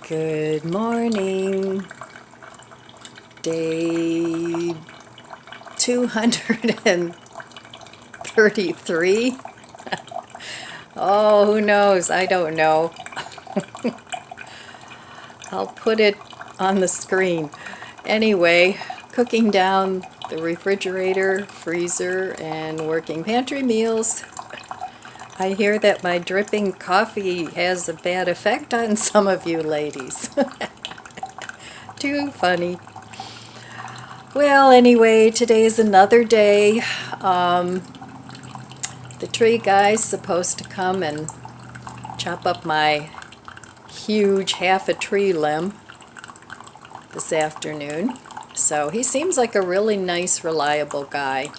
Good morning. Day 233. Oh, who knows? I don't know. I'll put it on the screen. Anyway, cooking down the refrigerator, freezer, and working pantry meals. I hear that my dripping coffee has a bad effect on some of you ladies. Too funny. Well, anyway, today is another day. The tree guy's supposed to come and chop up my huge half a tree limb this afternoon. So he seems like a really nice, reliable guy.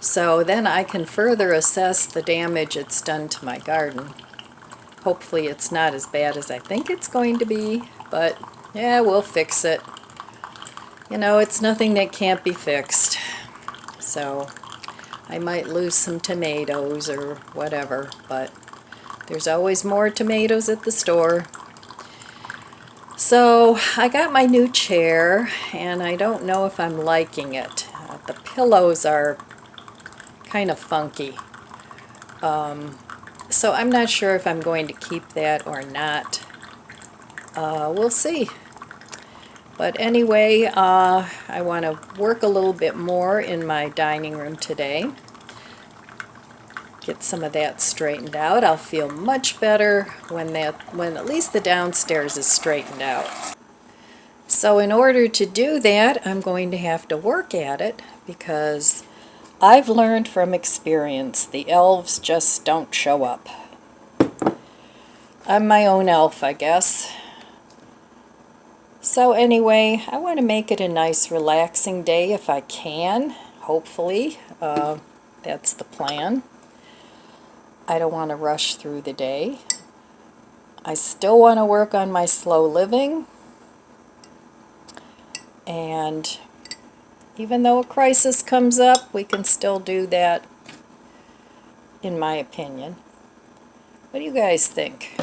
So then I can further assess the damage it's done to my garden. Hopefully it's not as bad as I think it's going to be, but yeah, we'll fix it. You know, it's nothing that can't be fixed. So I might lose some tomatoes or whatever, but there's always more tomatoes at the store. So I got my new chair, and I don't know if I'm liking it. The pillows are kind of funky. So I'm not sure if I'm going to keep that or not. We'll see. But anyway, I want to work a little bit more in my dining room today. Get some of that straightened out. I'll feel much better when at least the downstairs is straightened out. So in order to do that, I'm going to have to work at it because I've learned from experience the elves just don't show up. I'm my own elf, I guess. So anyway, I want to make it a nice relaxing day if I can, hopefully. That's the plan. I don't want to rush through the day. I still want to work on my slow living. And even though a crisis comes up, we can still do that, in my opinion. What do you guys think?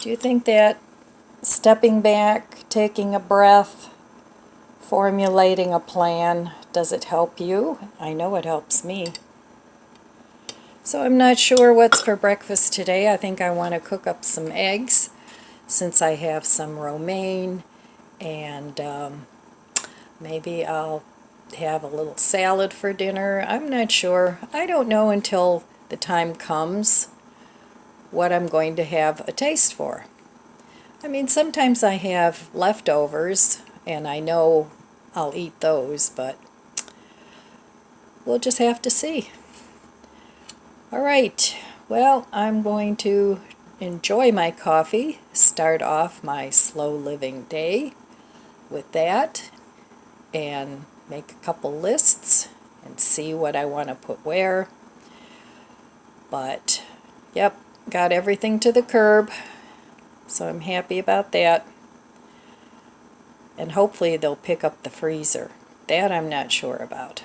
Do you think that stepping back, taking a breath, formulating a plan, does it help you? I know it helps me. So I'm not sure what's for breakfast today. I think I want to cook up some eggs since I have some romaine, and maybe I'll have a little salad for dinner. I'm not sure. I don't know until the time comes what I'm going to have a taste for. I mean, sometimes I have leftovers and I know I'll eat those, but we'll just have to see. All right, well, I'm going to enjoy my coffee, start off my slow living day with that, and make a couple lists and see what I want to put where. But, yep, got everything to the curb, so I'm happy about that. And hopefully they'll pick up the freezer. That I'm not sure about.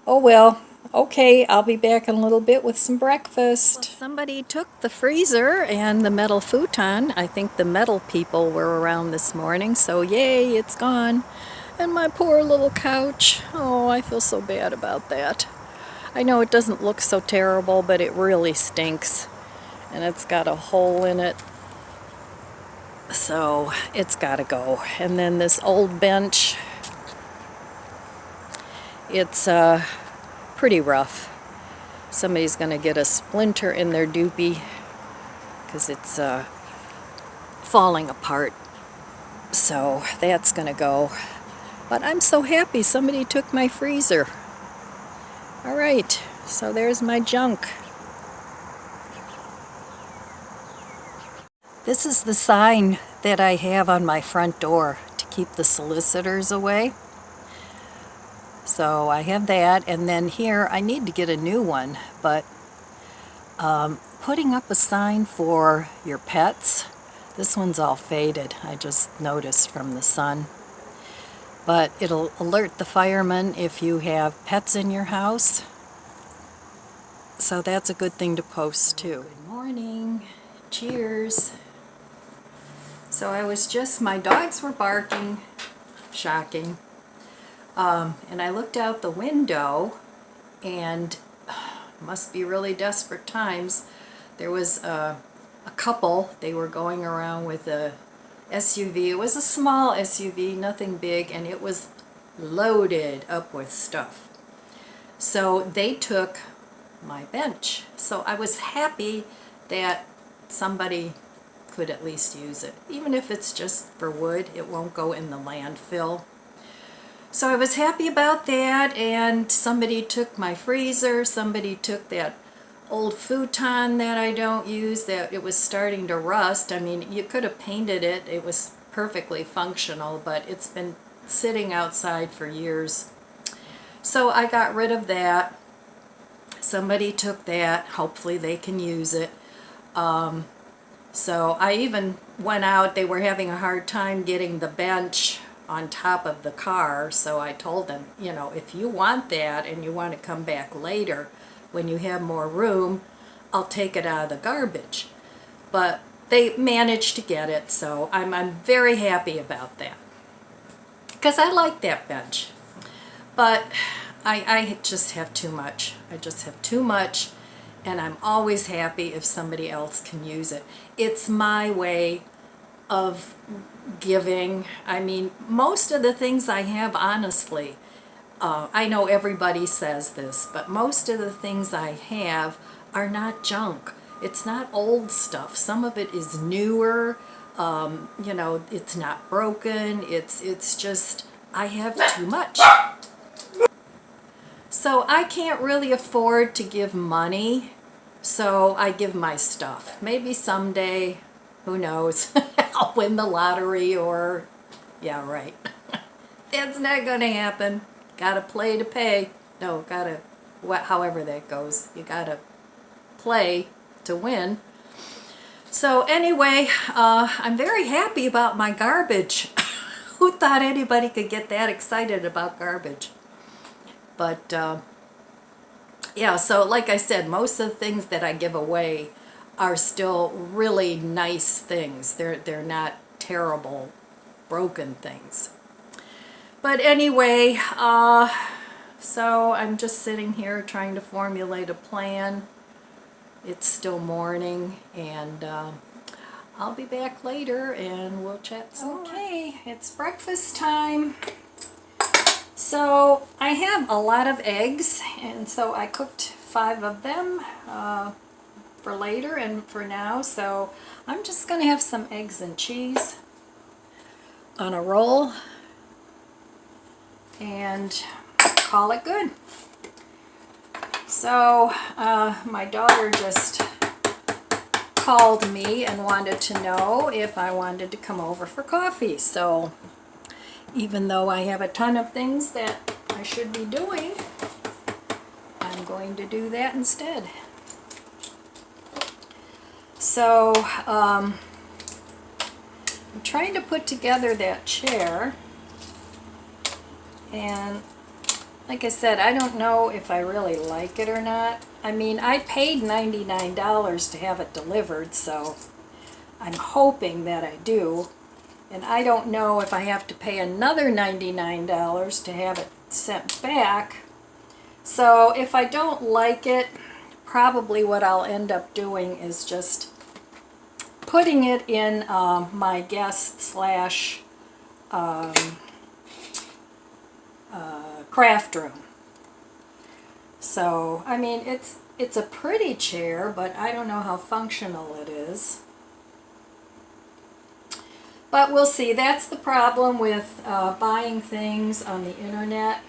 Oh well. Okay, I'll be back in a little bit with some breakfast. Well, somebody took the freezer and the metal futon. I think the metal people were around this morning, so yay, it's gone. And my poor little couch. Oh, I feel so bad about that. I know it doesn't look so terrible, but it really stinks. And it's got a hole in it. So it's got to go. And then this old bench. It's pretty rough. Somebody's going to get a splinter in their doopie because it's falling apart. So that's going to go. But I'm so happy somebody took my freezer. All right, so there's my junk. This is the sign that I have on my front door to keep the solicitors away. So I have that, and then here I need to get a new one, but putting up a sign for your pets, this one's all faded, I just noticed from the sun. But it'll alert the firemen if you have pets in your house. So that's a good thing to post too. Good morning. Cheers. So I was just, my dogs were barking, shocking, and I looked out the window, and must be really desperate times. There was a couple, they were going around with a SUV. It was a small SUV, nothing big, and it was loaded up with stuff. So they took my bench. So I was happy that somebody could at least use it. Even if it's just for wood, it won't go in the landfill. So I was happy about that, and somebody took my freezer, somebody took that old futon that I don't use, that it was starting to rust. I mean, you could have painted it, it was perfectly functional, but it's been sitting outside for years. So I got rid of that. Somebody took that, hopefully they can use it. So I even went out, they were having a hard time getting the bench on top of the car, so I told them, you know, if you want that and you want to come back later when you have more room, I'll take it out of the garbage. But they managed to get it, so I'm very happy about that, because I like that bench. But I just have too much. I just have too much, and I'm always happy if somebody else can use it. It's my way of giving. I mean, most of the things I have, honestly, I know everybody says this, but most of the things I have are not junk. It's not old stuff. Some of it is newer. You know, it's not broken. It's just, I have too much. So I can't really afford to give money, so I give my stuff. Maybe someday, who knows, I'll win the lottery, or, yeah, right. It's not gonna happen. Gotta play to pay. No, gotta, however that goes. You gotta play to win. So anyway, I'm very happy about my garbage. Who thought anybody could get that excited about garbage? But yeah, so like I said, most of the things that I give away are still really nice things. They're not terrible, broken things. But anyway, so I'm just sitting here trying to formulate a plan. It's still morning, and I'll be back later and we'll chat some more. Okay, it's breakfast time. So I have a lot of eggs, and so I cooked 5 of them for later and for now. So I'm just going to have some eggs and cheese on a roll and call it good. So my daughter just called me and wanted to know if I wanted to come over for coffee. So even though I have a ton of things that I should be doing, I'm going to do that instead. So I'm trying to put together that chair, and like I said, I don't know if I really like it or not. I mean, I paid $99 to have it delivered, so I'm hoping that I do. And I don't know if I have to pay another $99 to have it sent back. So if I don't like it, probably what I'll end up doing is just putting it in my guest slash craft room. So, I mean, it's a pretty chair, but I don't know how functional it is. But we'll see. That's the problem with buying things on the internet.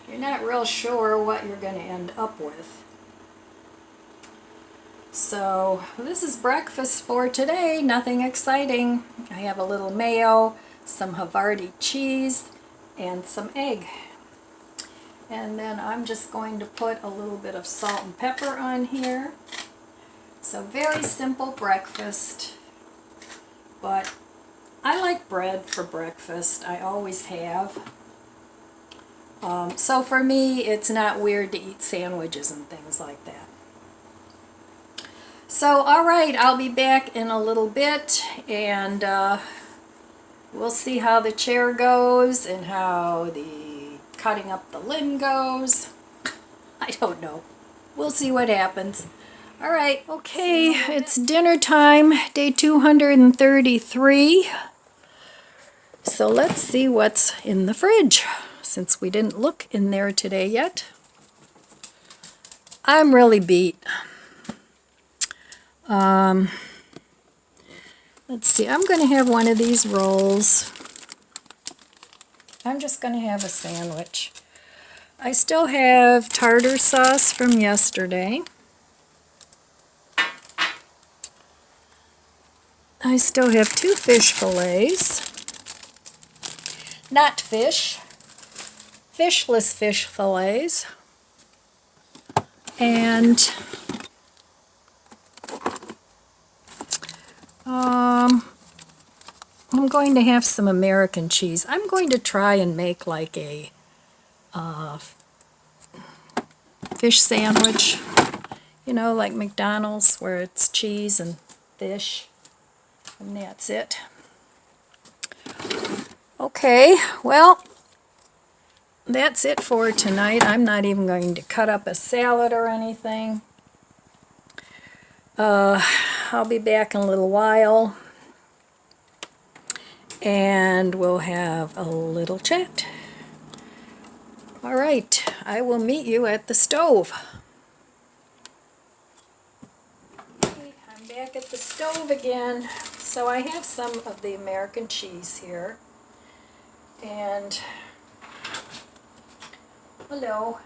You're not real sure what you're going to end up with. So this is breakfast for today. Nothing exciting. I have a little mayo, some Havarti cheese, and some egg. And then I'm just going to put a little bit of salt and pepper on here. So very simple breakfast, but I like bread for breakfast. I always have. So for me, it's not weird to eat sandwiches and things like that. So, all right, I'll be back in a little bit, and we'll see how the chair goes and how the cutting up the limb goes. I don't know. We'll see what happens. All right, okay, it's dinner time, day 233. So let's see what's in the fridge, since we didn't look in there today yet. I'm really beat. Let's see, I'm going to have one of these rolls. I'm just going to have a sandwich. I still have tartar sauce from yesterday. I still have 2 fish fillets. Not fish. Fishless fish fillets. And I'm going to have some American cheese. I'm going to try and make like a fish sandwich, you know, like McDonald's, where it's cheese and fish, and that's it. Okay, well, that's it for tonight. I'm not even going to cut up a salad or anything. I'll be back in a little while, and we'll have a little chat. All right, I will meet you at the stove. I'm back at the stove again. So I have some of the American cheese here. And, hello.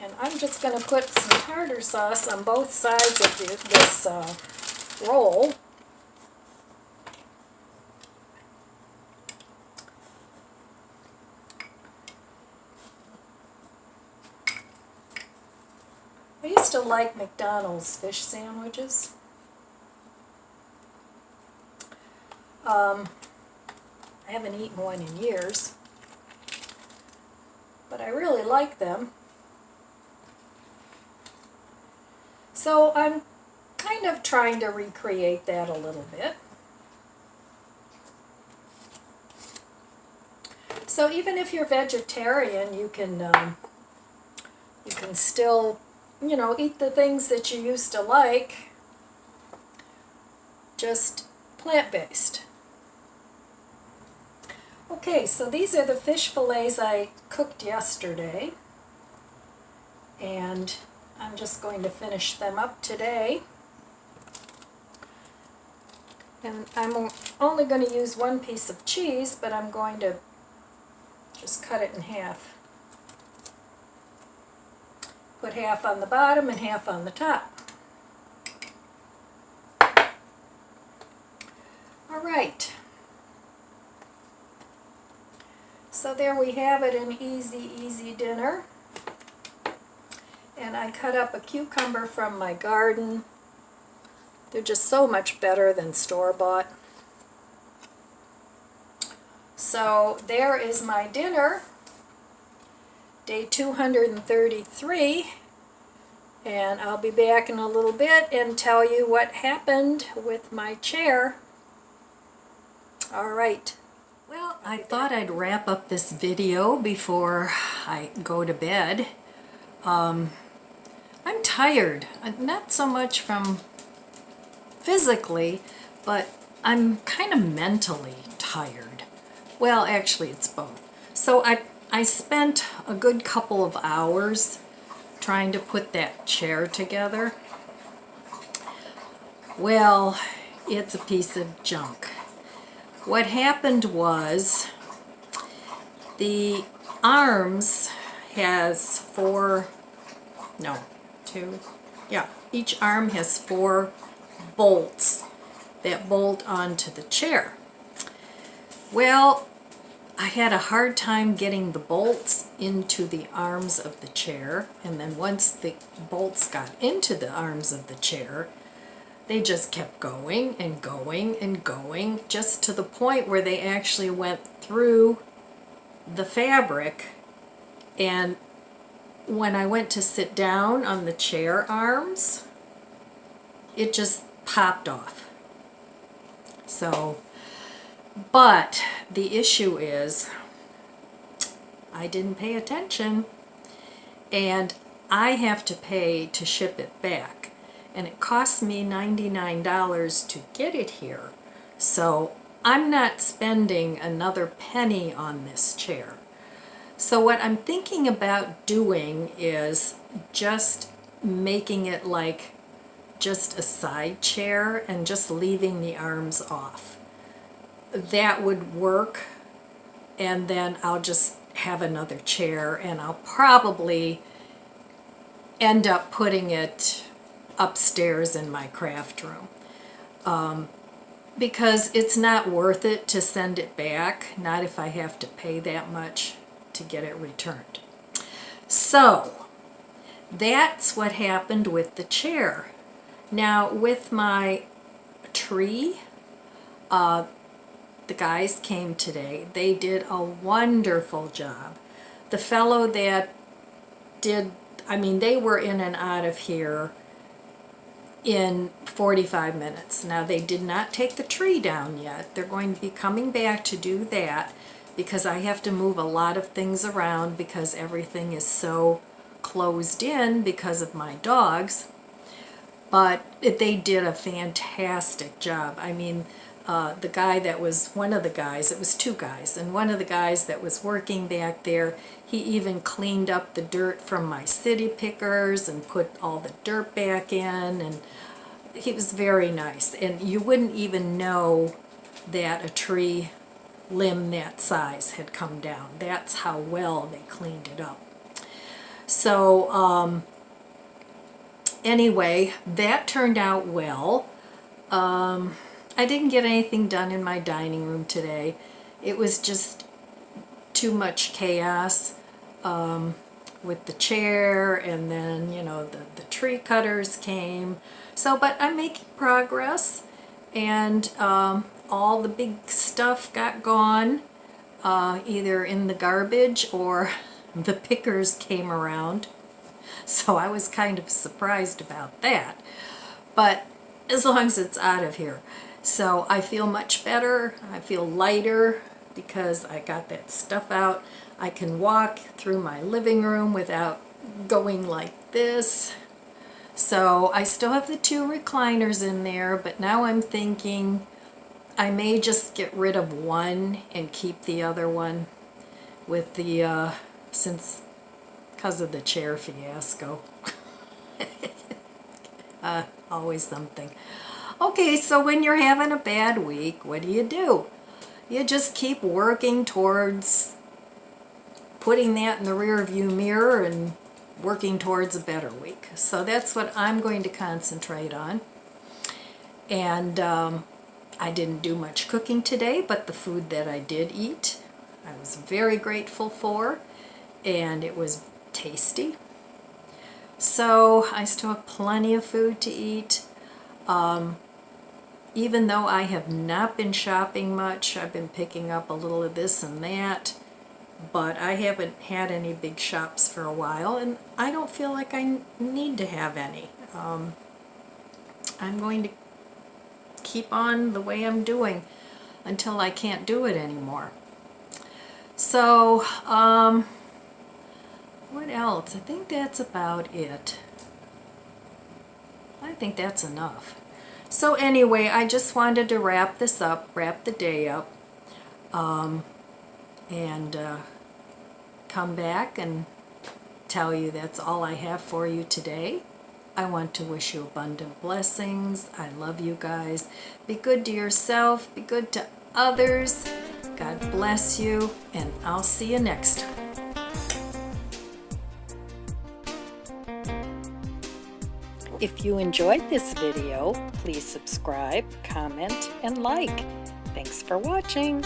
And I'm just going to put some tartar sauce on both sides of this roll. I used to like McDonald's fish sandwiches. I haven't eaten one in years, but I really like them. So I'm kind of trying to recreate that a little bit. So even if you're vegetarian, you can still, you know, eat the things that you used to like, just plant-based. Okay, so these are the fish fillets I cooked yesterday, and I'm just going to finish them up today. And I'm only going to use 1 piece of cheese, but I'm going to just cut it in half. Put half on the bottom and half on the top. All right. So there we have it, an easy, easy dinner. And I cut up a cucumber from my garden. They're just so much better than store-bought. So there is my dinner, day 233. And I'll be back in a little bit and tell you what happened with my chair. All right. Well, I thought I'd wrap up this video before I go to bed. I'm tired, not so much from physically, but I'm kind of mentally tired. Well, actually, it's both. So I spent a good couple of hours trying to put that chair together. Well, it's a piece of junk. What happened was the arms has each arm has 4 bolts that bolt onto the chair. Well, I had a hard time getting the bolts into the arms of the chair, and then once the bolts got into the arms of the chair, they just kept going and going and going, just to the point where they actually went through the fabric and when I went to sit down on the chair arms, it just popped off. So, but the issue is I didn't pay attention, and I have to pay to ship it back, and it costs me $99 to get it here. So I'm not spending another penny on this chair. So what I'm thinking about doing is just making it like just a side chair and just leaving the arms off. That would work, and then I'll just have another chair, and I'll probably end up putting it upstairs in my craft room. Because it's not worth it to send it back, not if I have to pay that much to get it returned. So that's what happened with the chair. Now with my tree, the guys came today. They did a wonderful job. The fellow that did, I mean, they were in and out of here in 45 minutes. Now they did not take the tree down yet. They're going to be coming back to do that, because I have to move a lot of things around because everything is so closed in because of my dogs. But they did a fantastic job. I mean, the guy that was, one of the guys, it was two guys, and one of the guys that was working back there, he even cleaned up the dirt from my city pickers and put all the dirt back in, and he was very nice. And you wouldn't even know that a tree limb that size had come down. That's how well they cleaned it up. So anyway, that turned out well. I didn't get anything done in my dining room today. It was just too much chaos with the chair, and then, you know, the tree cutters came. So, but I'm making progress, and all the big stuff got gone, either in the garbage or the pickers came around. So I was kind of surprised about that. But as long as it's out of here. So I feel much better. I feel lighter because I got that stuff out. I can walk through my living room without going like this. So I still have the two recliners in there, but now I'm thinking I may just get rid of one and keep the other one with the, because of the chair fiasco. Always something. Okay, so when you're having a bad week, what do? You just keep working towards putting that in the rear view mirror and working towards a better week. So that's what I'm going to concentrate on. And I didn't do much cooking today, but the food that I did eat, I was very grateful for, and it was tasty. So I still have plenty of food to eat. Even though I have not been shopping much, I've been picking up a little of this and that, but I haven't had any big shops for a while, and I don't feel like I need to have any. I'm going to keep on the way I'm doing until I can't do it anymore. So, what else? I think that's about it. I think that's enough. So anyway, I just wanted to wrap this up, wrap the day up, and come back and tell you that's all I have for you today. I want to wish you abundant blessings. I love you guys. Be good to yourself. Be good to others. God bless you, and I'll see you next time. If you enjoyed this video, please subscribe, comment, and like. Thanks for watching.